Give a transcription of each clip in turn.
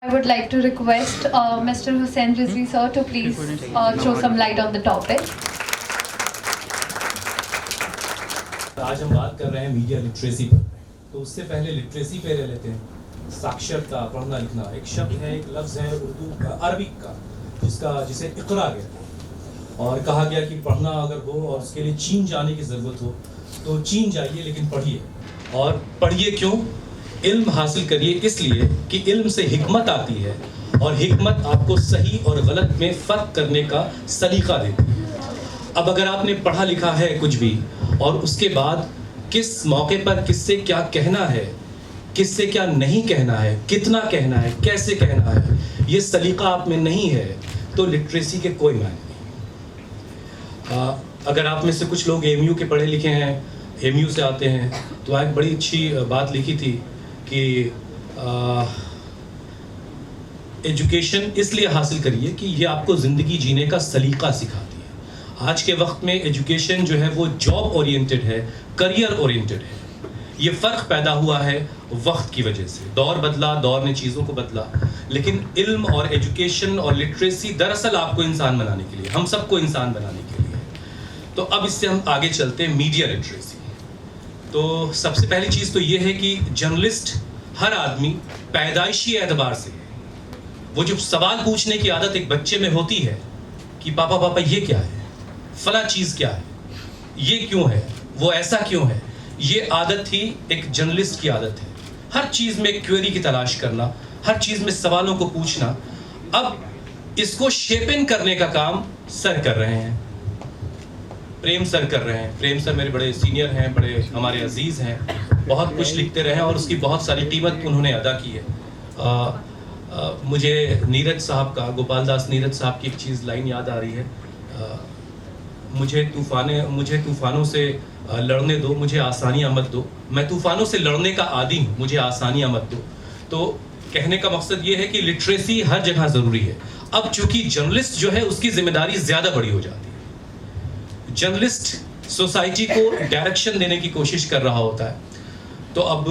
I would like to request Mr. Hussain Rizvi sir to please throw some light on the topic. आज हम बात कर रहे हैं मीडिया लिटरेसी पर, तो उससे पहले लिटरेसी पे ले लेते हैं। साक्षरता, पढ़ना लिखना, एक शब्द है, एक लफ्ज़ है उर्दू का, अरबिक का, जिसे इक़रा गया और कहा गया कि पढ़ना अगर हो और उसके लिए चीन जाने की ज़रूरत हो तो चीन जाइए, लेकिन पढ़िए। और पढ़िए क्यों? इल्म हासिल करिए इसलिए कि इल्म से हिकमत आती है और हिकमत आपको सही और गलत में फ़र्क करने का सलीका देती है। अब अगर आपने पढ़ा लिखा है कुछ भी और उसके बाद किस मौके पर किससे क्या कहना है, किससे क्या नहीं कहना है, कितना कहना है, कैसे कहना है, ये सलीका आप में नहीं है तो लिटरेसी के कोई मायने नहीं। अगर आप में से कुछ लोग एमयू के पढ़े लिखे हैं, एमयू से आते हैं, तो एक बड़ी अच्छी बात लिखी थी कि एजुकेशन इसलिए हासिल करिए कि ये आपको ज़िंदगी जीने का सलीका सिखाती है। आज के वक्त में एजुकेशन जो है वो जॉब ओरिएंटेड है, करियर ओरिएंटेड है। ये फ़र्क पैदा हुआ है वक्त की वजह से। दौर बदला, दौर ने चीज़ों को बदला, लेकिन इल्म और एजुकेशन और लिटरेसी दरअसल आपको इंसान बनाने के लिए, हम सबको इंसान बनाने के लिए। तो अब इससे हम आगे चलते हैं मीडिया लिटरेसी। तो सबसे पहली चीज़ तो ये है कि जर्नलिस्ट हर आदमी पैदाइशी एतबार से, वो जो सवाल पूछने की आदत एक बच्चे में होती है कि पापा पापा ये क्या है, फला चीज़ क्या है, ये क्यों है, वो ऐसा क्यों है, ये आदत ही एक जर्नलिस्ट की आदत है। हर चीज़ में क्वेरी की तलाश करना, हर चीज़ में सवालों को पूछना। अब इसको शेप इन करने का काम सर कर रहे हैं, प्रेम सर कर रहे हैं। प्रेम सर मेरे बड़े सीनियर हैं, बड़े हमारे अजीज़ हैं, बहुत कुछ लिखते रहे हैं और उसकी बहुत सारी कीमत उन्होंने अदा की है। मुझे नीरज साहब का, गोपाल दास नीरज साहब की एक चीज़ लाइन याद आ रही है, मुझे तूफ़ानों से लड़ने दो, मुझे आसानियाँ मत दो, मैं तूफ़ानों से लड़ने का आदी हूँ, मुझे आसानियाँ मत दो। तो कहने का मकसद ये है कि लिटरेसी हर जगह ज़रूरी है। अब चूँकि जर्नलिस्ट जो है उसकी जिम्मेदारी ज़्यादा बड़ी हो जाती है। जर्नलिस्ट सोसाइटी को डायरेक्शन देने की कोशिश कर रहा होता है, तो अब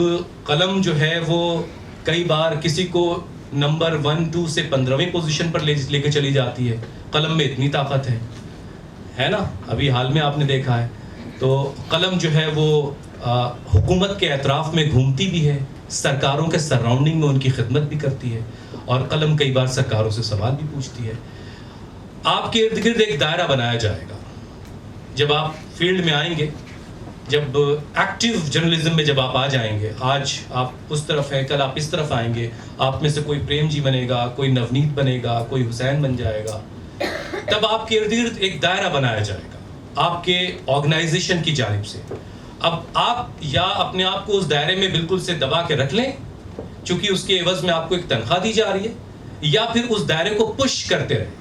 कलम जो है वो कई बार किसी को नंबर 1, 2 से 15वीं पोजीशन पर लेके चली जाती है। कलम में इतनी ताकत है ना। अभी हाल में आपने देखा है, तो कलम जो है वो हुकूमत के एतराफ़ में घूमती भी है, सरकारों के सराउंडिंग में उनकी खिदमत भी करती है, और कलम कई बार सरकारों से सवाल भी पूछती है। आपके इर्द गिर्द एक दायरा बनाया जाएगा। जब आप फील्ड में आएंगे, जब एक्टिव जर्नलिज्म में जब आप आ जाएंगे, आज आप उस तरफ हैं, कल आप इस तरफ आएंगे, आप में से कोई प्रेम जी बनेगा, कोई नवनीत बनेगा, कोई हुसैन बन जाएगा, तब आपके इर्द गिर्द एक दायरा बनाया जाएगा आपके ऑर्गेनाइजेशन की जानिब से। अब आप या अपने आप को उस दायरे में बिल्कुल से दबा के रख लें चूंकि उसके एवज में आपको एक तनख्वाह दी जा रही है, या फिर उस दायरे को पुश करते रहें।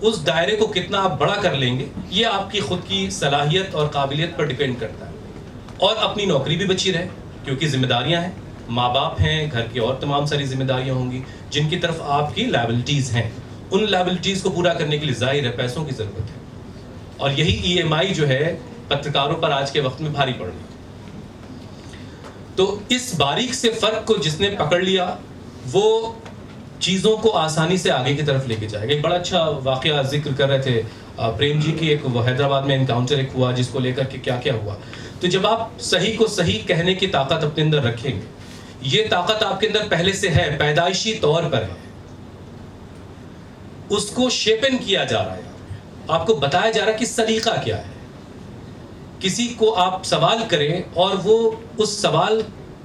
उस दायरे को कितना आप बड़ा कर लेंगे ये आपकी खुद की सलाहियत और काबिलियत पर डिपेंड करता है। और अपनी नौकरी भी बची रहे, क्योंकि जिम्मेदारियां हैं, माँ बाप हैं, घर की और तमाम सारी जिम्मेदारियां होंगी जिनकी तरफ आपकी लायबिलिटीज़ हैं। उन लायबिलिटीज़ को पूरा करने के लिए जाहिर है पैसों की ज़रूरत है, और यही EMI जो है पत्रकारों पर आज के वक्त में भारी पड़ रही है। तो इस बारीक से फ़र्क को जिसने पकड़ लिया वो चीज़ों को आसानी से आगे की तरफ लेके जाएगा। एक बड़ा अच्छा वाक़या जिक्र कर रहे थे प्रेम जी की, एक हैदराबाद में इनकाउंटर एक हुआ जिसको लेकर के क्या क्या हुआ। तो जब आप सही को सही कहने की ताकत अपने अंदर रखेंगे, ये ताकत आपके अंदर पहले से है, पैदाइशी तौर पर है, उसको शेपन किया जा रहा है, आपको बताया जा रहा है कि सलीका क्या है। किसी को आप सवाल करें और वो उस सवाल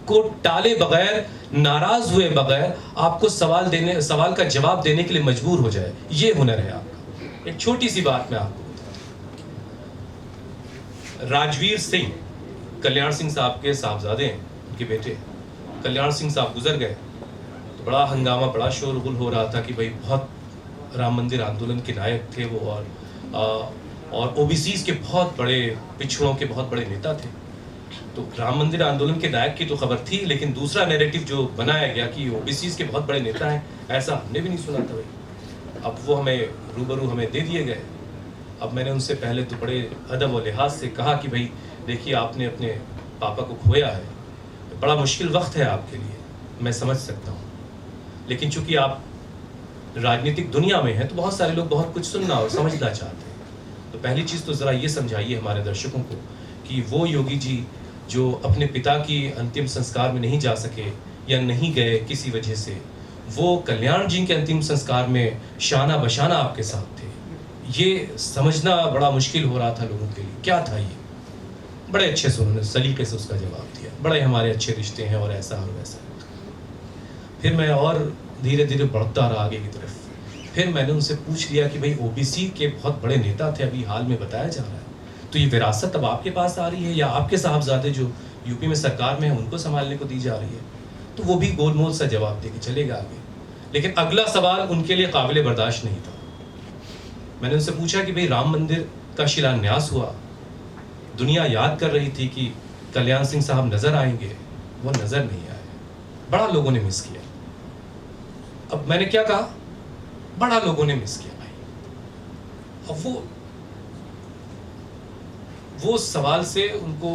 को टाले बगैर, नाराज हुए बगैर आपको सवाल का जवाब देने के लिए मजबूर हो जाए, ये हुनर है आपका। एक छोटी सी बात मैं आपको बताता हूं। राजवीर सिंह कल्याण सिंह साहब के साहबजादे हैं, उनके बेटे। कल्याण सिंह साहब गुजर गए तो बड़ा हंगामा, बड़ा शोरगुल हो रहा था कि भाई बहुत राम मंदिर आंदोलन के नायक थे वो, और OBCs के बहुत बड़े, पिछड़ों के बहुत बड़े नेता थे। तो राम मंदिर आंदोलन के नायक की तो खबर थी, लेकिन दूसरा नैरेटिव जो बनाया गया कि OBCs के बहुत बड़े नेता हैं, ऐसा हमने भी नहीं सुना था भाई। अब वो हमें रूबरू हमें दे दिए गए। अब मैंने उनसे पहले तो बड़े अदब और लिहाज से कहा कि भाई देखिए, आपने अपने पापा को खोया है, बड़ा मुश्किल वक्त है आपके लिए, मैं समझ सकता हूँ। लेकिन चूंकि आप राजनीतिक दुनिया में हैं तो बहुत सारे लोग बहुत कुछ सुनना और समझना चाहते हैं। तो पहली चीज़ तो ज़रा ये समझाइए हमारे दर्शकों को कि वो योगी जी जो अपने पिता की अंतिम संस्कार में नहीं जा सके या नहीं गए किसी वजह से, वो कल्याण जी के अंतिम संस्कार में शाना बशाना आपके साथ थे। ये समझना बड़ा मुश्किल हो रहा था लोगों के लिए, क्या था ये। बड़े अच्छे से उन्होंने सलीके से उसका जवाब दिया, बड़े हमारे अच्छे रिश्ते हैं और ऐसा और वैसा। फिर मैं और धीरे धीरे बढ़ता रहा आगे की तरफ। फिर मैंने उनसे पूछ लिया कि भाई ओबीसी के बहुत बड़े नेता थे, अभी हाल में बताया जा रहा है, तो ये विरासत अब आपके पास आ रही है या आपके साहबजादे जो यूपी में सरकार में है उनको संभालने को दी जा रही है? तो वो भी गोलमोल सा जवाब दे के चलेगा आगे। लेकिन अगला सवाल उनके लिए काबिल बर्दाश्त नहीं था। मैंने उनसे पूछा कि भाई राम मंदिर का शिलान्यास हुआ, दुनिया याद कर रही थी कि कल्याण सिंह साहब नजर आएंगे, वो नजर नहीं आए, बड़ा लोगों ने मिस किया। अब मैंने क्या कहा, बड़ा लोगों ने मिस किया भाई। अब वो सवाल से उनको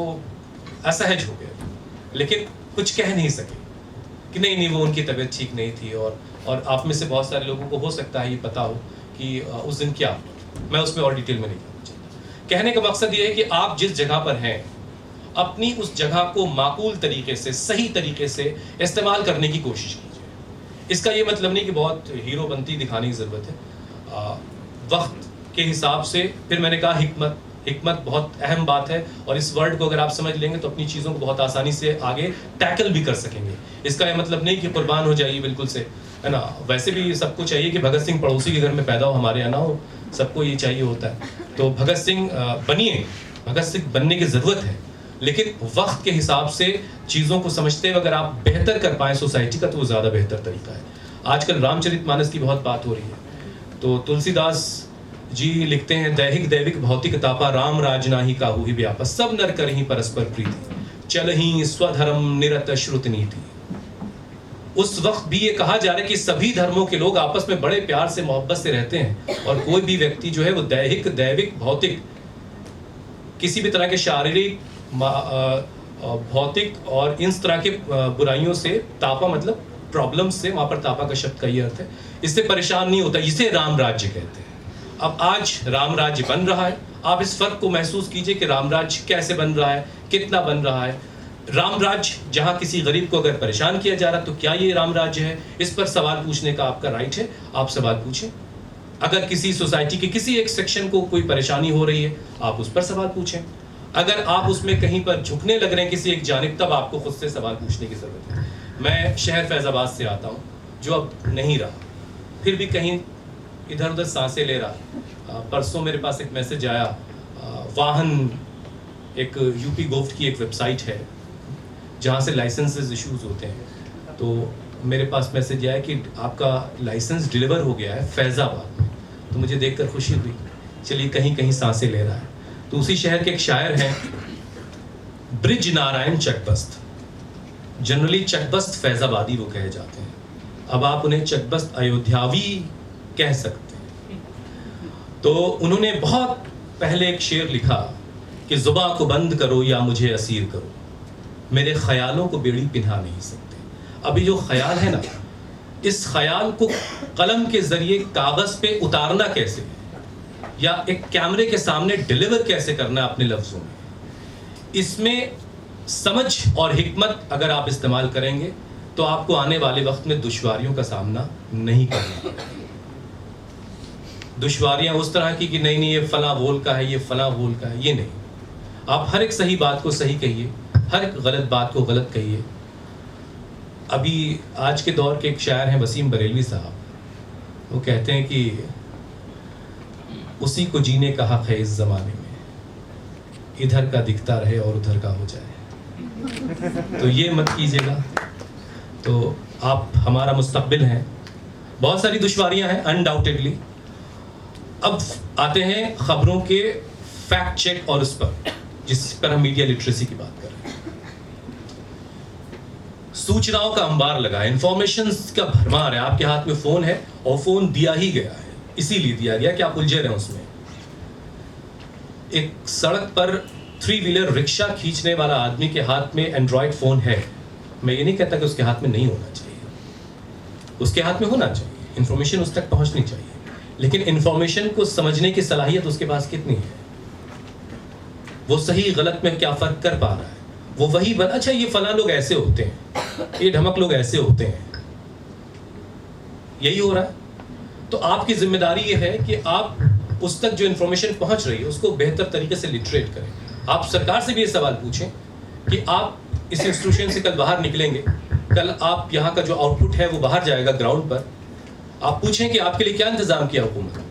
असहज हो गया, लेकिन कुछ कह नहीं सके कि नहीं वो उनकी तबीयत ठीक नहीं थी। और आप में से बहुत सारे लोगों को हो सकता है ये पता हो कि उस दिन क्या, मैं उसमें और डिटेल में नहीं कहना। कहने का मकसद ये है कि आप जिस जगह पर हैं अपनी उस जगह को माकूल तरीके से, सही तरीके से इस्तेमाल करने की कोशिश कीजिए। इसका ये मतलब नहीं कि बहुत हीरो बनती दिखाने की ज़रूरत है। वक्त के हिसाब से, फिर मैंने कहा हिकमत बहुत अहम बात है, और इस वर्ड को अगर आप समझ लेंगे तो अपनी चीज़ों को बहुत आसानी से आगे टैकल भी कर सकेंगे। इसका यह मतलब नहीं कि कुर्बान हो जाइए बिल्कुल से, है ना। वैसे भी सबको चाहिए कि भगत सिंह पड़ोसी के घर में पैदा हो, हमारे यहाँ ना हो, सबको ये चाहिए होता है। तो भगत सिंह बनिए, भगत सिंह बनने की ज़रूरत है, लेकिन वक्त के हिसाब से चीज़ों को समझते हुए अगर आप बेहतर कर पाएँ सोसाइटी का, तो वो ज़्यादा बेहतर तरीका है। आजकल रामचरितमानस की बहुत बात हो रही है, तो तुलसीदास जी लिखते हैं, दैहिक दैविक भौतिक तापा, राम राज नाही काहू ही व्यापा, सब नर करहि परस्पर प्रीति, चलहि स्वधर्म निरत श्रुत नीति। उस वक्त भी ये कहा जा रहा है कि सभी धर्मों के लोग आपस में बड़े प्यार से मोहब्बत से रहते हैं, और कोई भी व्यक्ति जो है वो दैहिक दैविक भौतिक किसी भी तरह के शारीरिक भौतिक और इन तरह के बुराइयों से, तापा मतलब प्रॉब्लम से, वहां पर तापा का शब्द का ये अर्थ है, इससे परेशान नहीं होता। इसे राम राज्य कहते हैं। अब आज राम राज्य बन रहा है, आप इस फर्क को महसूस कीजिए कि राम राज्य कैसे बन रहा है, कितना बन रहा है। राम राज्य जहां किसी गरीब को अगर परेशान किया जा रहा है तो क्या ये राम राज्य है? इस पर सवाल पूछने का आपका राइट है, आप सवाल पूछें। अगर किसी सोसाइटी के किसी एक सेक्शन को कोई परेशानी हो रही है, आप उस पर सवाल पूछें। अगर आप उसमें कहीं पर झुकने लग रहे हैं किसी एक जानिब, तब आपको खुद से सवाल पूछने की जरूरत है। मैं शहर फैजाबाद से आता हूँ, जो अब नहीं रहा, फिर भी कहीं इधर उधर सांसें ले रहा। परसों मेरे पास एक मैसेज आया, वाहन, एक यूपी गोफ्ट की एक वेबसाइट है जहाँ से लाइसेंसेस इश्यूज होते हैं, तो मेरे पास मैसेज आया कि आपका लाइसेंस डिलीवर हो गया है फैज़ाबाद में। तो मुझे देखकर खुशी हुई, चलिए कहीं कहीं सांसें ले रहा है। तो उसी शहर के एक शायर हैं, ब्रिज नारायण चकबस्त, जनरली चकबस्त फैज़ाबादी वो कहे जाते हैं, अब आप उन्हें चकबस्त अयोध्यावी कह सकते हैं। तो उन्होंने बहुत पहले एक शेर लिखा कि जुबां को बंद करो या मुझे असीर करो, मेरे ख्यालों को बेड़ी पिन्हा नहीं सकते। अभी जो ख्याल है ना, इस ख्याल को कलम के जरिए कागज पे उतारना कैसे है, या एक कैमरे के सामने डिलीवर कैसे करना अपने लफ्जों में, इसमें समझ और हिकमत अगर आप इस्तेमाल करेंगे तो आपको आने वाले वक्त में दुश्वारियों का सामना नहीं करना। दुश्वारियां उस तरह की कि नहीं ये फला बोल का है, ये फला बोल का है, ये नहीं। आप हर एक सही बात को सही कहिए, हर एक गलत बात को गलत कहिए। अभी आज के दौर के एक शायर हैं वसीम बरेलवी साहब, वो कहते हैं कि उसी को जीने का हक है इस ज़माने में, इधर का दिखता रहे और उधर का हो जाए। तो ये मत कीजिएगा। तो आप हमारा मुस्तकबिल हैं, बहुत सारी दुश्वारियां हैं अनडाउटेडली। अब आते हैं खबरों के फैक्ट चेक और उस पर, जिस पर हम मीडिया लिटरेसी की बात कर रहे हैं। सूचनाओं का अंबार लगा है, इंफॉर्मेशन का भरमार है, आपके हाथ में फोन है और फोन दिया ही गया है, इसीलिए दिया गया कि आप उलझे रहे उसमें। एक सड़क पर 3 व्हीलर रिक्शा खींचने वाला आदमी के हाथ में एंड्रॉयड फोन है, मैं ये नहीं कहता कि उसके हाथ में नहीं होना चाहिए, उसके हाथ में होना चाहिए, इंफॉर्मेशन उस तक पहुंचनी चाहिए, लेकिन इंफॉर्मेशन को समझने की सलाहियत उसके पास कितनी है, वो सही गलत में क्या फर्क कर पा रहा है, वो वही अच्छा ये फलां लोग ऐसे होते हैं, ये ढमक लोग ऐसे होते हैं, यही हो रहा है। तो आपकी जिम्मेदारी ये है कि आप उस तक जो इंफॉर्मेशन पहुंच रही है उसको बेहतर तरीके से लिटरेट करें। आप सरकार से भी ये सवाल पूछें कि आप इस इंस्टीट्यूशन से कल बाहर निकलेंगे, कल आप यहाँ का जो आउटपुट है वो बाहर जाएगा ग्राउंड पर, आप पूछें कि आपके लिए क्या इंतजाम किया हुकूमत ने।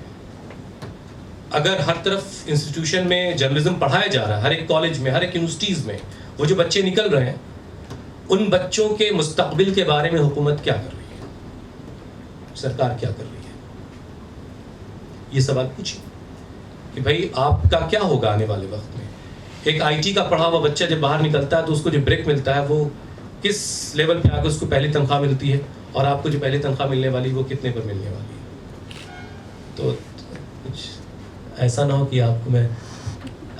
अगर हर तरफ इंस्टीट्यूशन में जर्नलिज्म पढ़ाया जा रहा है, हर एक कॉलेज में, हर एक यूनिवर्सिटीज़ में वो जो बच्चे निकल रहे हैं, उन बच्चों के मुस्तकबिल के बारे में हुकूमत क्या कर रही है, सरकार क्या कर रही है, ये सवाल पूछिए कि भाई आपका क्या होगा आने वाले वक्त में। एक आईटी का पढ़ा हुआ बच्चा जब बाहर निकलता है तो उसको जो ब्रेक मिलता है वो किस लेवल पे आकर उसको पहली तनख्वाह मिलती है, और आपको जो पहली तनख्वाह मिलने वाली वो कितने पर मिलने वाली है। तो कुछ ऐसा ना हो कि आपको मैं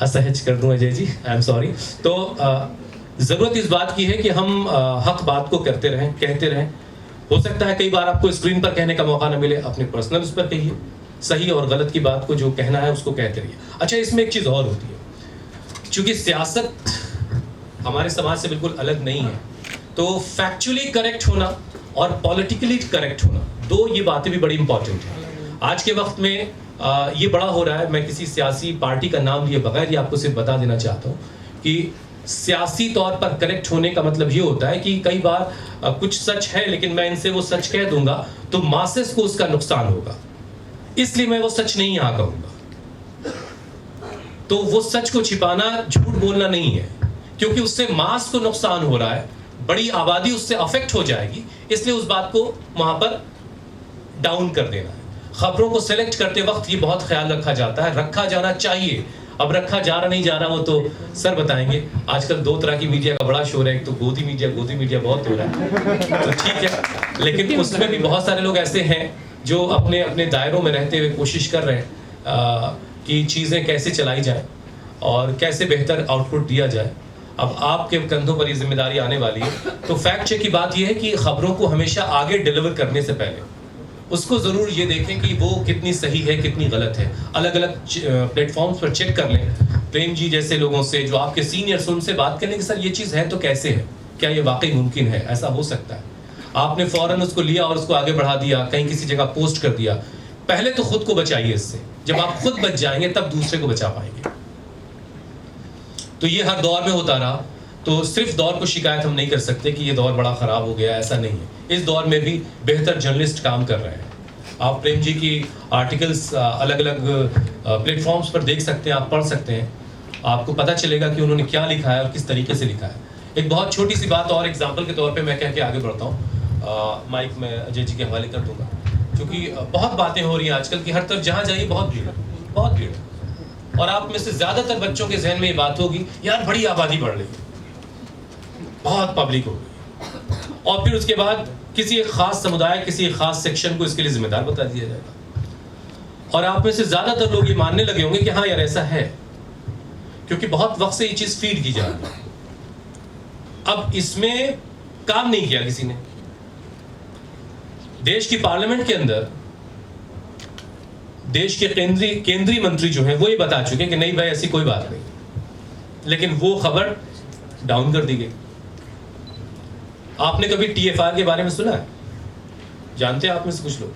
असहज कर दूं Ajay ji, I am sorry. तो ज़रूरत इस बात की है कि हम हक बात को करते रहें, कहते रहें। हो सकता है कई बार आपको स्क्रीन पर कहने का मौका ना मिले, अपने पर्सनल उस पर कहिए, सही और गलत की बात को जो कहना है उसको कहते रहिए। अच्छा, इसमें एक चीज़ और होती है, चूँकि सियासत हमारे समाज से बिल्कुल अलग नहीं है, तो फैक्चुअली करेक्ट होना और पॉलिटिकली करेक्ट होना, दो ये बातें भी बड़ी इंपॉर्टेंट हैं। आज के वक्त में ये बड़ा हो रहा है। मैं किसी सियासी पार्टी का नाम लिए बगैर ये आपको सिर्फ बता देना चाहता हूँ कि सियासी तौर पर करेक्ट होने का मतलब ये होता है कि कई बार कुछ सच है लेकिन मैं इनसे वो सच कह दूंगा तो मासेस को उसका नुकसान होगा, इसलिए मैं वो सच नहीं यहाँ कहूँगा। तो वो सच को छिपाना झूठ बोलना नहीं है, क्योंकि उससे मास को नुकसान हो रहा है, बड़ी आबादी उससे अफेक्ट हो जाएगी, इसलिए उस बात को वहां पर डाउन कर देना है। खबरों को सेलेक्ट करते वक्त ये बहुत ख्याल रखा जाता है, रखा जाना चाहिए। अब रखा जा रहा नहीं जा रहा वो तो सर बताएंगे। आजकल दो तरह की मीडिया का बड़ा शोर है, एक तो गोदी मीडिया बहुत हो रहा है, तो ठीक है, लेकिन उसमें भी बहुत सारे लोग ऐसे हैं जो अपने अपने दायरों में रहते हुए कोशिश कर रहे हैं कि चीज़ें कैसे चलाई जाए और कैसे बेहतर आउटपुट दिया जाए। अब आपके कंधों पर ये जिम्मेदारी आने वाली है। तो फैक्ट चेक की बात यह है कि खबरों को हमेशा आगे डिलीवर करने से पहले उसको ज़रूर ये देखें कि वो कितनी सही है, कितनी गलत है। अलग अलग प्लेटफॉर्म्स पर चेक कर लें। प्रेम जी जैसे लोगों से, जो आपके सीनियर्स, उनसे बात करने कि सर ये चीज़ है तो कैसे है, क्या ये वाकई मुमकिन है, ऐसा हो सकता है। आपने फ़ौरन उसको लिया और उसको आगे बढ़ा दिया, कहीं किसी जगह पोस्ट कर दिया। पहले तो खुद को बचाइए इससे। जब आप खुद बच जाएंगे तब दूसरे को बचा पाएंगे। तो ये हर दौर में होता रहा। तो सिर्फ दौर को शिकायत हम नहीं कर सकते कि ये दौर बड़ा ख़राब हो गया, ऐसा नहीं है। इस दौर में भी बेहतर जर्नलिस्ट काम कर रहे हैं। आप प्रेम जी की आर्टिकल्स अलग अलग प्लेटफॉर्म्स पर देख सकते हैं, आप पढ़ सकते हैं, आपको पता चलेगा कि उन्होंने क्या लिखा है और किस तरीके से लिखा है। एक बहुत छोटी सी बात और एग्जाम्पल के तौर पे मैं कह के आगे बढ़ता हूँ। माइक मैं अजय जी के हवाले कर दूंगा, क्योंकि बहुत बातें हो रही हैं आजकल की, हर तरफ जहाँ जाइए बहुत भीड़ है, बहुत भीड़ है। और आप में से ज़्यादातर बच्चों के जहन में ये बात होगी, यार बड़ी आबादी बढ़ रही है, बहुत पब्लिक हो गई, और फिर उसके बाद किसी एक खास समुदाय, किसी एक खास सेक्शन को इसके लिए जिम्मेदार बता दिया जाएगा। और आप में से ज़्यादातर लोग ये मानने लगे होंगे कि हाँ यार ऐसा है, क्योंकि बहुत वक्त से ये चीज़ फीड की जा रही है। अब इसमें काम नहीं किया किसी ने। देश की पार्लियामेंट के अंदर देश के केंद्रीय मंत्री जो हैं वो ये बता चुके हैं कि नहीं भाई ऐसी कोई बात नहीं, लेकिन वो खबर डाउन कर दी गई। आपने कभी TFR के बारे में सुना है? जानते हैं आप में से कुछ लोग?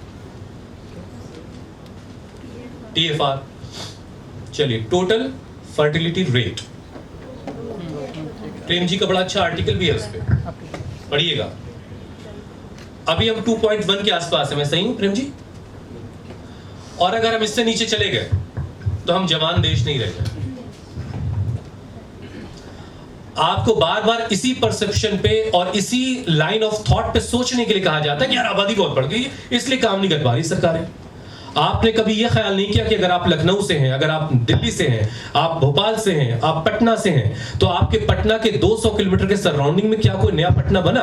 TFR, चलिए, total fertility rate. Prem ji का बड़ा अच्छा आर्टिकल भी है उस पर, पढ़िएगा। अभी हम 2.1 के आसपास है, मैं सही हूं प्रेम जी? और अगर हम इससे नीचे चले गए तो हम जवान देश नहीं रह गए। आपको बार बार इसी परसेप्शन पे और इसी लाइन ऑफ थॉट पे सोचने के लिए कहा जाता है कि यार आबादी बहुत बढ़ गई, इसलिए काम नहीं कर पा रही सरकारें। आपने कभी यह ख्याल नहीं किया कि अगर आप लखनऊ से हैं, अगर आप दिल्ली से हैं, आप भोपाल से हैं, आप पटना से हैं, तो आपके पटना के 200 किलोमीटर के सराउंडिंग में क्या कोई नया पटना बना?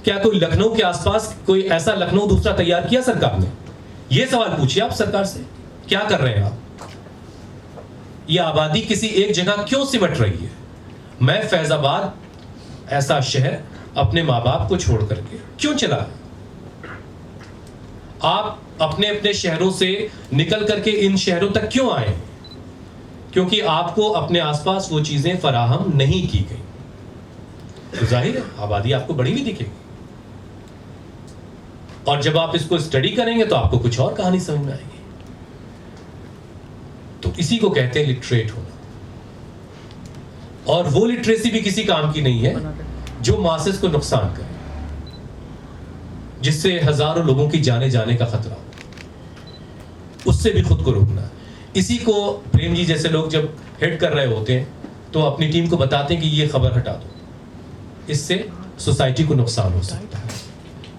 क्या कोई लखनऊ के आसपास कोई ऐसा लखनऊ दूसरा तैयार किया सरकार ने? यह सवाल पूछिए आप सरकार से, क्या कर रहे हैं आप? यह आबादी किसी एक जगह क्यों सिमट रही है? मैं फैजाबाद ऐसा शहर अपने माँ बाप को छोड़ करके क्यों चला? आप अपने अपने शहरों से निकल करके इन शहरों तक क्यों आए? क्योंकि आपको अपने आसपास वो चीजें फराहम नहीं की गई। तो जाहिर है आबादी आपको बढ़ी हुई दिखेगी, और जब आप इसको स्टडी करेंगे तो आपको कुछ और कहानी समझ में आएगी। तो इसी को कहते हैं लिटरेट होना। और वो लिटरेसी भी किसी काम की नहीं है जो मासेस को नुकसान करे, जिससे हजारों लोगों की जाने जाने का खतरा हो, उससे भी खुद को रोकना। इसी को प्रेम जी जैसे लोग जब हेड कर रहे होते हैं तो अपनी टीम को बताते हैं कि ये खबर हटा दो, इससे सोसाइटी को नुकसान हो सकता है।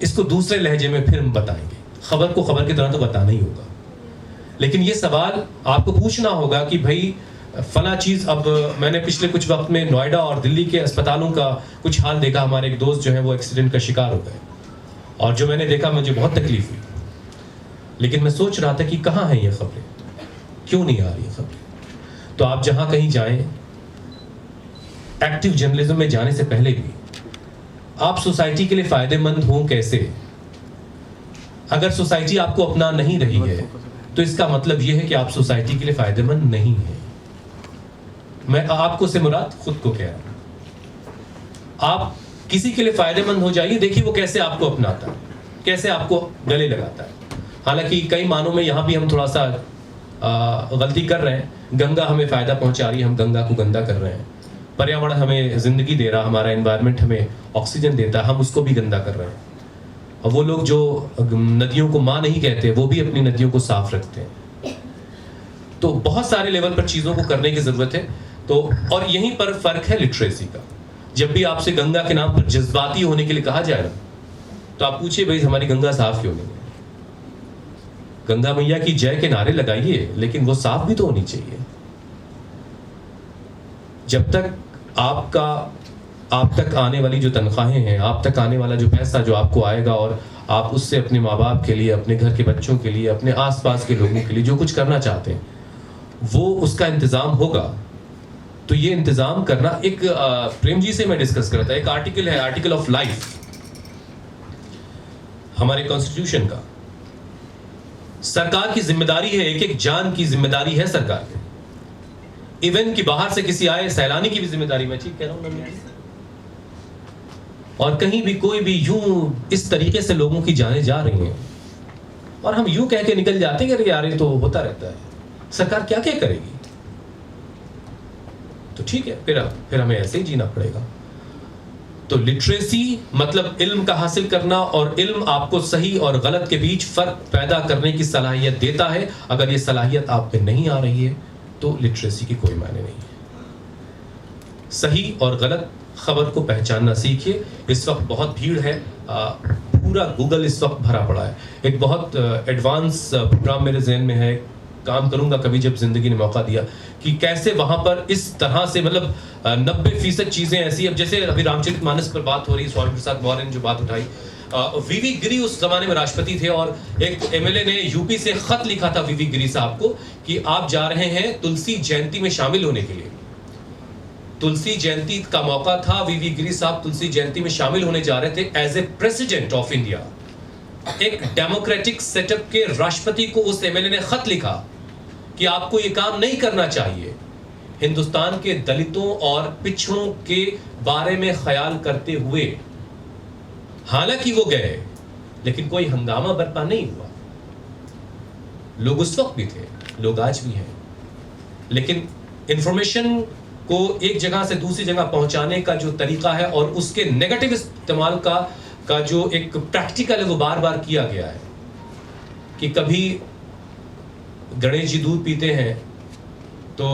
इसको दूसरे लहजे में फिर हम बताएंगे, खबर को खबर की तरह तो बताना ही होगा, लेकिन ये सवाल आपको पूछना होगा कि भाई फला चीज। अब मैंने पिछले कुछ वक्त में नोएडा और दिल्ली के अस्पतालों का कुछ हाल देखा। हमारे एक दोस्त जो है वो एक्सीडेंट का शिकार हो गए, और जो मैंने देखा मुझे बहुत तकलीफ हुई। लेकिन मैं सोच रहा था कि कहाँ हैं ये खबरें, क्यों नहीं आ रही ये खबरें? तो आप जहां कहीं जाएं, एक्टिव जर्नलिज्म में जाने से पहले भी आप सोसाइटी के लिए फायदेमंद हों कैसे? अगर सोसाइटी आपको अपना नहीं रही है तो इसका मतलब यह है कि आप सोसाइटी के लिए फायदेमंद नहीं है। मैं आपको से मुराद खुद को कह रहा हूं। आप किसी के लिए फायदेमंद हो जाइए, देखिए वो कैसे आपको अपनाता है, कैसे आपको गले लगाता है। हालांकि कई मानों में यहां भी हम थोड़ा सा गलती कर रहे हैं। गंगा हमें फायदा पहुंचा रही है, हम गंगा को गंदा कर रहे हैं। पर्यावरण हमें जिंदगी दे रहा, हमारा एनवायरनमेंट हमें ऑक्सीजन देता है, हम उसको भी गंदा कर रहे हैं। और वो लोग जो नदियों को मां नहीं कहते, वो भी अपनी नदियों को साफ रखते हैं। तो बहुत सारे लेवल पर चीजों को करने की जरूरत है। तो और यहीं पर फर्क है लिटरेसी का। जब भी आपसे गंगा के नाम पर जज्बाती होने के लिए कहा जाए ना, तो आप पूछिए भाई हमारी गंगा साफ क्यों नहीं है? गंगा मैया की जय के नारे लगाइए, लेकिन वो साफ भी तो होनी चाहिए। जब तक आप तक आने वाली जो तनख्वाहें हैं, आप तक आने वाला जो पैसा जो आपको आएगा, और आप उससे अपने माँ बाप के लिए, अपने घर के बच्चों के लिए, अपने आसपास के लोगों के लिए जो कुछ करना चाहते हैं, वो उसका इंतजाम होगा। तो ये इंतजाम करना, एक प्रेम जी से मैं डिस्कस कर रहा था, एक आर्टिकल है, आर्टिकल ऑफ लाइफ हमारे कॉन्स्टिट्यूशन का। सरकार की जिम्मेदारी है, एक एक जान की जिम्मेदारी है सरकार की। इवन कि बाहर से किसी आए सैलानी की भी जिम्मेदारी, मैं ठीक कह रहा हूं ना? और कहीं भी कोई भी यूं इस तरीके से लोगों की जानें जा रही हैं, और हम यूं कह के निकल जाते हैं कि यार ये तो होता रहता है, सरकार क्या क्या करेगी? तो ठीक है, फिर हमें ऐसे ही जीना पड़ेगा। तो लिटरेसी मतलब इल्म का हासिल करना, और इल्म आपको सही और गलत के बीच फर्क पैदा करने की सलाहियत देता है। अगर ये सलाहियत आप में नहीं आ रही है तो लिटरेसी की कोई मायने नहीं है। सही और गलत खबर को पहचानना सीखिए। इस वक्त बहुत भीड़ है, पूरा गूगल इस वक्त भरा पड़ा है। एक बहुत एडवांस प्रोग्राम मेरे जहन में है, काम करूंगा कभी जब जिंदगी ने मौका दिया, कि कैसे वहां पर इस तरह से मतलब 90% चीजें ऐसी, अब जैसे अभी रामचरितमानस पर बात हो रही, स्वामी प्रसाद मौर्य ने जो बात उठाई, वीवी गिरी उस जमाने में राष्ट्रपति थे, और एक एमएलए ने यूपी से खत लिखा था वीवी गिरी साहब को कि आप जा रहे हैं तुलसी जयंती में शामिल होने के लिए। तुलसी जयंती का मौका था, वीवी गिरी साहब तुलसी जयंती में शामिल होने जा रहे थे as a president of India. एक डेमोक्रेटिक सेटअप के राष्ट्रपति को उस एमएलए ने खत लिखा कि आपको ये काम नहीं करना चाहिए। हिंदुस्तान के दलितों और पिछड़ों के बारे में ख्याल करते हुए। हालांकि वो गए, लेकिन कोई हंगामा बर्पा नहीं हुआ। लोग उस वक्त भी थे, लोग आज भी हैं, लेकिन इंफॉर्मेशन को एक जगह से दूसरी जगह पहुंचाने का जो तरीका है और उसके नेगेटिव इस्तेमाल का जो एक प्रैक्टिकल है, वो बार बार किया गया है। कि कभी गणेश जी दूध पीते हैं तो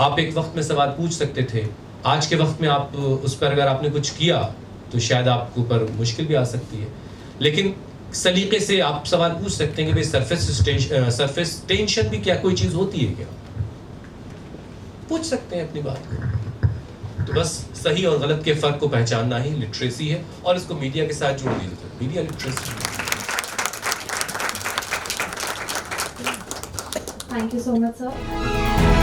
आप एक वक्त में सवाल पूछ सकते थे, आज के वक्त में आप उस पर अगर आपने कुछ किया तो शायद आपके ऊपर मुश्किल भी आ सकती है। लेकिन सलीके से आप सवाल पूछ सकते हैं कि भाई सरफेस टेंशन भी क्या कोई चीज होती है क्या? पूछ सकते हैं अपनी बात को। तो बस सही और गलत के फर्क को पहचानना ही लिटरेसी है, और इसको मीडिया के साथ जोड़ दीजिए, media literacy. Thank you so much, sir.